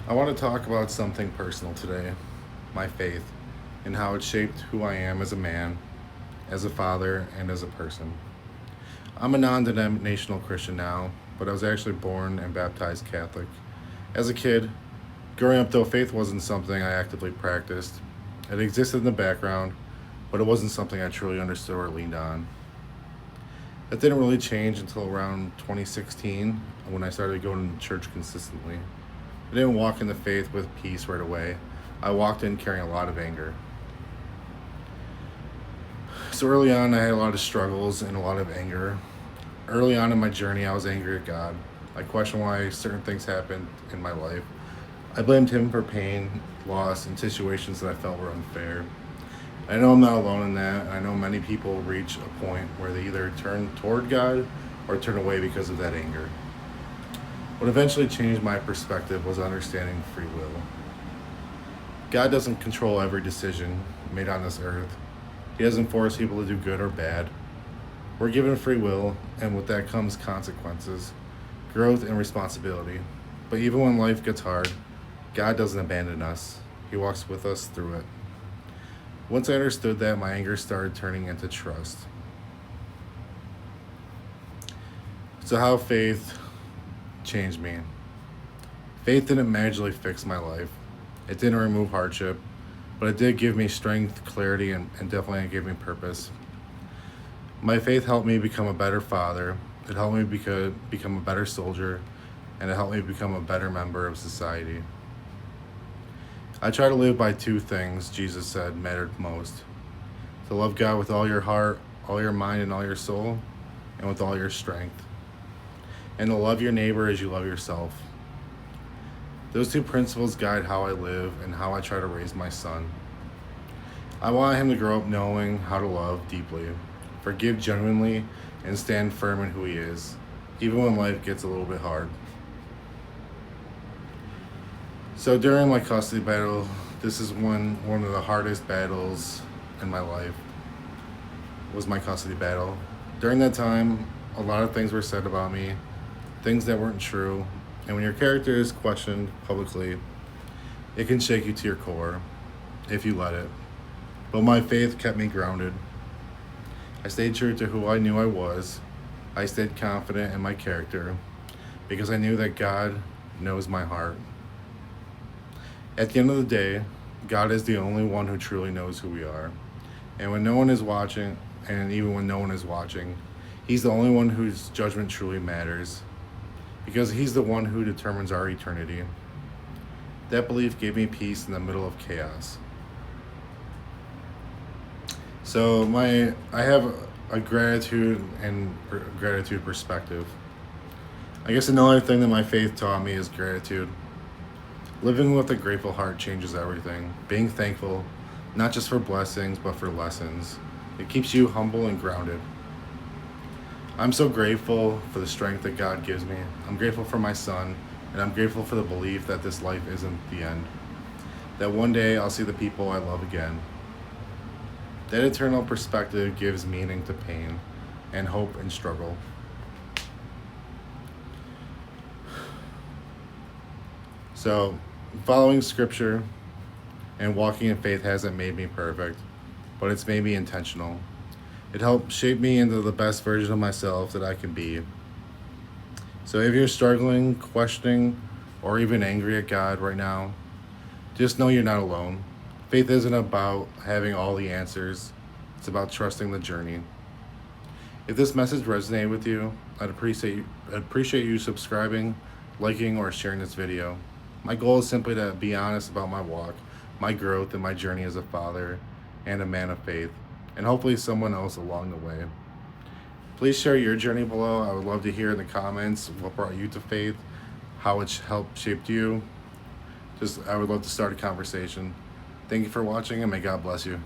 I want to talk about something personal today, my faith, and how it shaped who I am as a man, as a father, and as a person. I'm a non denominational Christian now, but I was actually born and baptized Catholic. As a kid, growing up though, faith wasn't something I actively practiced. It existed in the background, but it wasn't something I truly understood or leaned on. That didn't really change until around 2016 when I started going to church consistently. I didn't walk into faith with peace right away. I walked in carrying a lot of anger. So early on, I had a lot of struggles and a lot of anger. Early on in my journey, I was angry at God. I questioned why certain things happened in my life. I blamed Him for pain, loss, and situations that I felt were unfair. I know I'm not alone in that. I know many people reach a point where they either turn toward God or turn away because of that anger. What eventually changed my perspective was understanding free will. God doesn't control every decision made on this earth. He doesn't force people to do good or bad. We're given free will, and with that comes consequences, growth, and responsibility. But even when life gets hard, God doesn't abandon us. He walks with us through it. Once I understood that, my anger started turning into trust. So, how faith changed me. Faith didn't magically fix my life. It didn't remove hardship, but it did give me strength, clarity, and definitely gave me purpose. My faith helped me become a better father. It helped me become a better soldier, and it helped me become a better member of society. I try to live by two things Jesus said mattered most: to love God with all your heart, all your mind, and all your soul, and with all your strength, and to love your neighbor as you love yourself. Those two principles guide how I live and how I try to raise my son. I want him to grow up knowing how to love deeply, forgive genuinely, and stand firm in who he is, even when life gets a little bit hard. So during my custody battle, this is one of the hardest battles in my life, was my custody battle. During that time, a lot of things were said about me, things that weren't true, and when your character is questioned publicly, it can shake you to your core if you let it. But my faith kept me grounded. I stayed true to who I knew I was. I stayed confident in my character because I knew that God knows my heart. At the end of the day, God is the only one who truly knows who we are. And when no one is watching, and even when no one is watching, He's the only one whose judgment truly matters because He's the one who determines our eternity. That belief gave me peace in the middle of chaos. So I have a gratitude perspective. I guess another thing that my faith taught me is gratitude. Living with a grateful heart changes everything. Being thankful, not just for blessings, but for lessons. It keeps you humble and grounded. I'm so grateful for the strength that God gives me. I'm grateful for my son, and I'm grateful for the belief that this life isn't the end. That one day I'll see the people I love again. That eternal perspective gives meaning to pain and hope and struggle. So, following scripture and walking in faith hasn't made me perfect, but it's made me intentional. It helped shape me into the best version of myself that I can be. So if you're struggling, questioning, or even angry at God right now, just know you're not alone. Faith isn't about having all the answers, it's about trusting the journey. If this message resonated with you, I'd appreciate you subscribing, liking, or sharing this video. My goal is simply to be honest about my walk, my growth, and my journey as a father and a man of faith, and hopefully someone else along the way. Please share your journey below. I would love to hear in the comments what brought you to faith, how it helped shaped you. I would love to start a conversation. Thank you for watching, and may God bless you.